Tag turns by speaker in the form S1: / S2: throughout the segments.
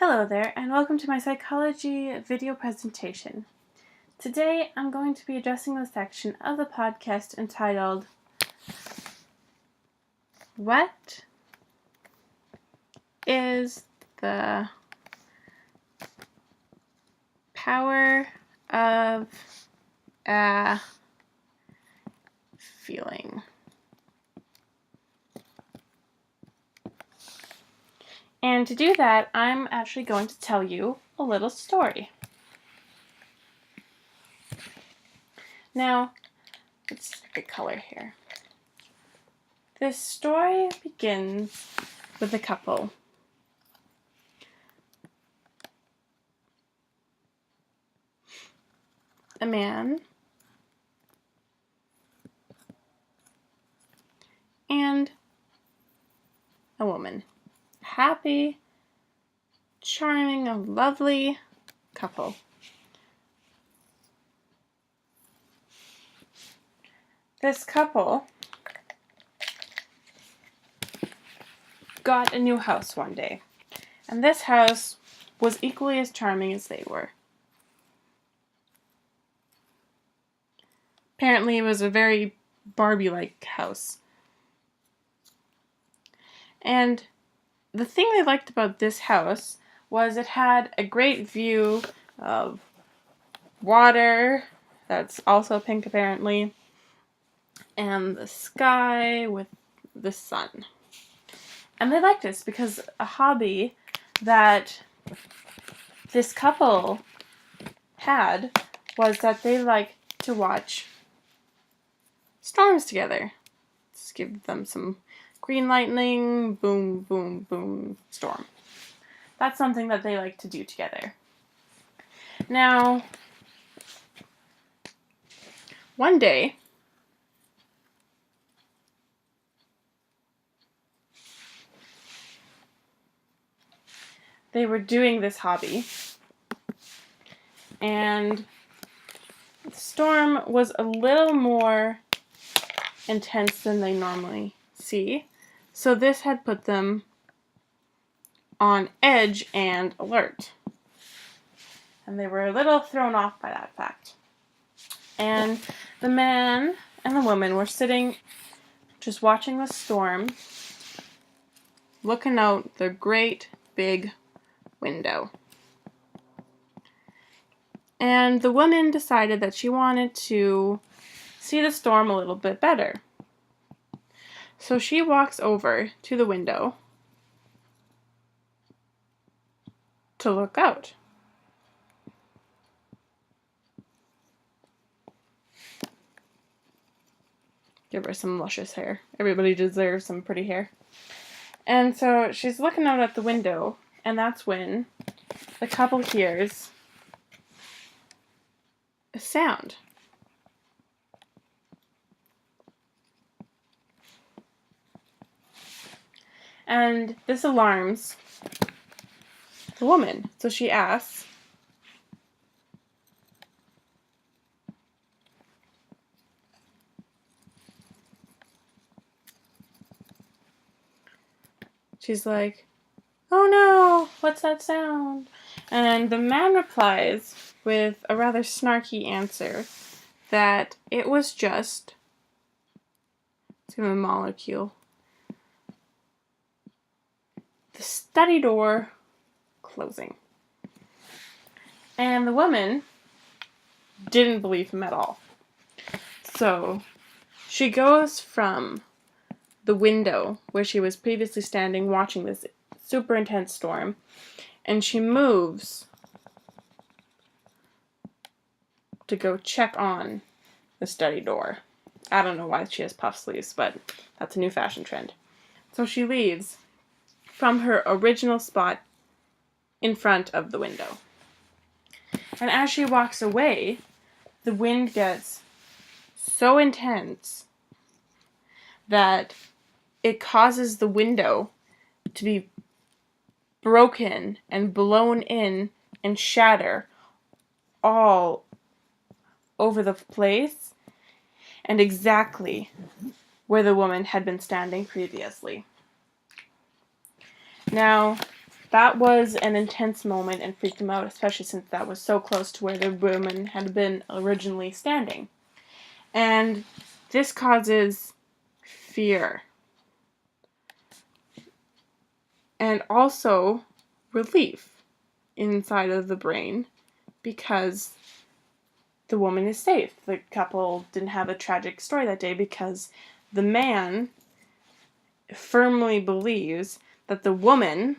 S1: Hello there, and welcome to my psychology video presentation. Today, I'm going to be addressing the section of the podcast entitled, What is the power of a feeling? And to do that, I'm actually going to tell you a little story. Now, let's get color here. This story begins with a couple. A man and a woman. Happy, charming, a lovely couple. This couple got a new house one day, and this house was equally as charming as they were. Apparently, it was a very Barbie-like house. And the thing they liked about this house was it had a great view of water, that's also pink apparently, and the sky with the sun. And they liked this because a hobby that this couple had was that they liked to watch storms together. Just give them some green lightning, boom, boom, boom, storm. That's something that they like to do together. Now, one day, they were doing this hobby, and the storm was a little more intense than they normally see, so this had put them on edge and alert. And they were a little thrown off by that fact. And the man and the woman were sitting just watching the storm, looking out the great big window. And the woman decided that she wanted to see the storm a little bit better. So she walks over to the window to look out. Give her some luscious hair. Everybody deserves some pretty hair. And so she's looking out at the window, and that's when the couple hears a sound. And this alarms the woman. So she asks, she's like, "Oh no, what's that sound?" And the man replies with a rather snarky answer that it was just, let's give him a molecule, the study door closing. And the woman didn't believe him at all. So she goes from the window where she was previously standing watching this super intense storm, and she moves to go check on the study door. I don't know why she has puff sleeves, but that's a new fashion trend. So she leaves from her original spot in front of the window. And as she walks away, the wind gets so intense that it causes the window to be broken and blown in and shatter all over the place and exactly where the woman had been standing previously. Now, that was an intense moment and freaked him out, especially since that was so close to where the woman had been originally standing. And this causes fear. And also relief inside of the brain because the woman is safe. The couple didn't have a tragic story that day because the man firmly believes that the woman,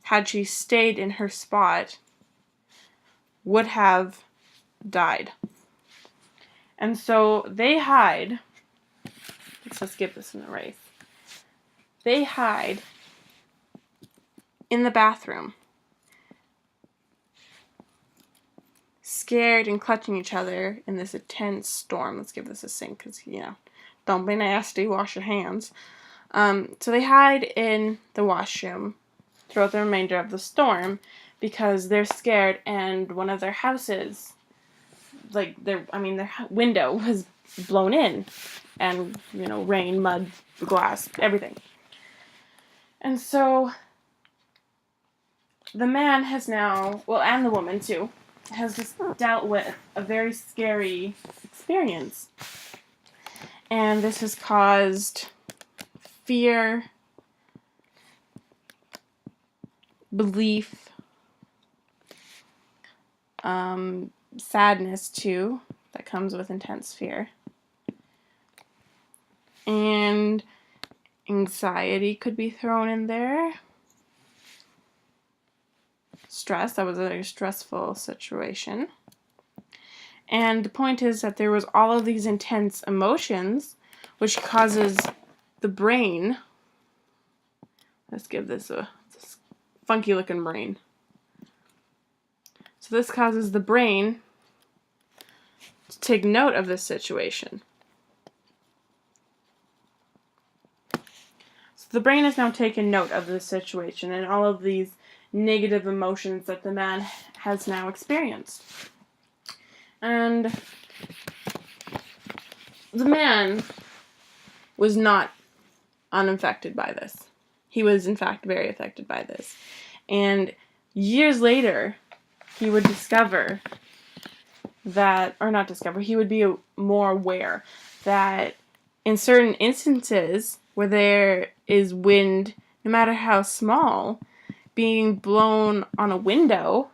S1: had she stayed in her spot, would have died. And so they hide. Let's skip this in the race. They hide in the bathroom, scared and clutching each other in this intense storm. Let's give this a sink because, don't be nasty, wash your hands. So they hide in the washroom throughout the remainder of the storm because they're scared, and one of their houses, their window was blown in, and, rain, mud, glass, everything. And so the man has now, and the woman too, has just dealt with a very scary experience. And this has caused fear, belief, sadness too, that comes with intense fear. And anxiety could be thrown in there. Stress, that was a very stressful situation. And the point is that there was all of these intense emotions, which causes the brain, let's give this funky looking brain. So this causes the brain to take note of this situation. So the brain has now taken note of this situation and all of these negative emotions that the man has now experienced. And the man was not unaffected by this. He was, in fact, very affected by this. And years later, he would discover that, or not discover, he would be more aware that in certain instances where there is wind, no matter how small, being blown on a window,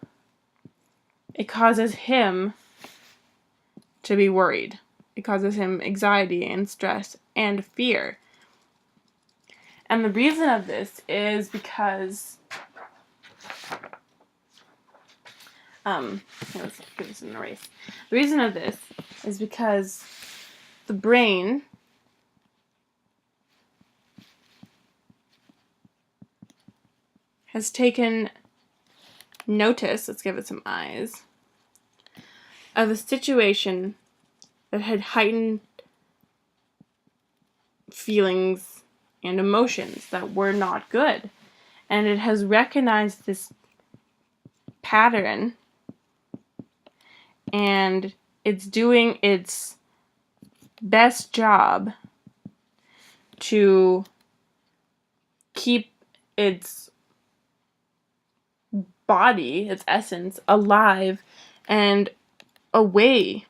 S1: it causes him to be worried. It causes him anxiety and stress and fear. And the reason of this is because, let's give this an erase. The reason of this is because the brain has taken notice, let's give it some eyes, of a situation that had heightened feelings and emotions that were not good. And it has recognized this pattern, and it's doing its best job to keep its body, its essence, alive and away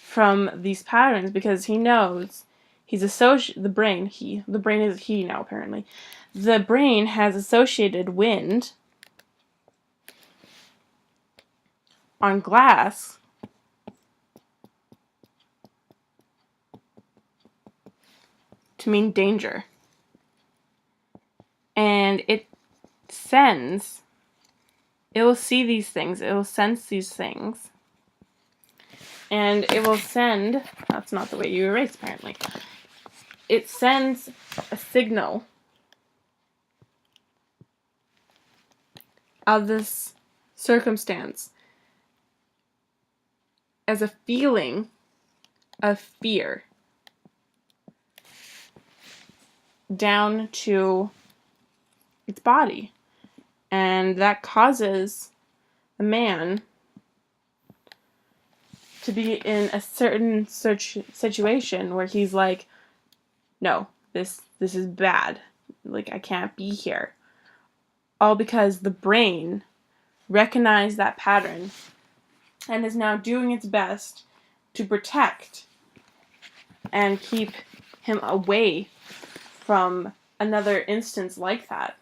S1: from these patterns, because he knows the brain is he now apparently. The brain has associated wind on glass to mean danger. And it will see these things, it will sense these things, and it will send, that's not the way you erase apparently, it sends a signal of this circumstance as a feeling of fear down to its body. And that causes a man to be in a certain situation where he's like, no, this is bad. like I can't be here. All because the brain recognized that pattern and is now doing its best to protect and keep him away from another instance like that.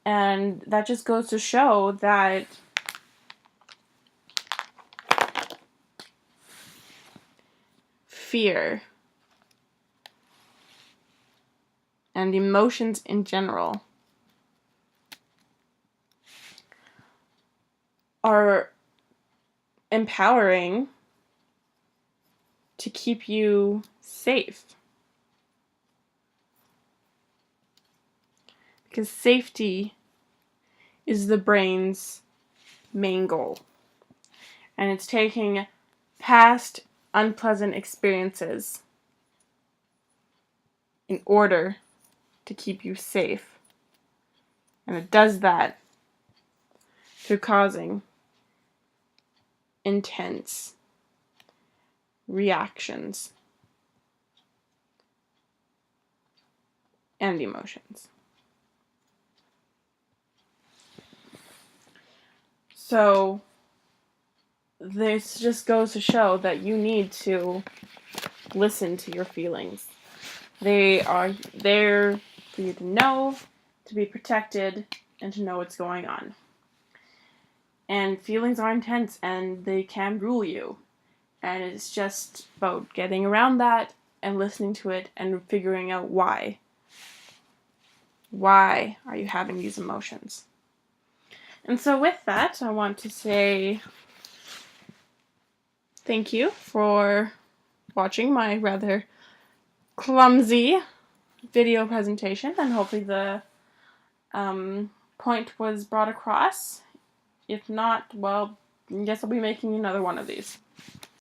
S1: And that just goes to show that fear and emotions in general are empowering to keep you safe. Because safety is the brain's main goal. And it's taking past unpleasant experiences in order to keep you safe. And it does that through causing intense reactions and emotions. So this just goes to show that you need to listen to your feelings. They are there for you to know, to be protected, and to know what's going on. And feelings are intense and they can rule you. And it's just about getting around that and listening to it and figuring out why. Why are you having these emotions? And so with that, I want to say thank you for watching my rather clumsy video presentation, and hopefully the point was brought across. If not, well, I guess I'll be making another one of these.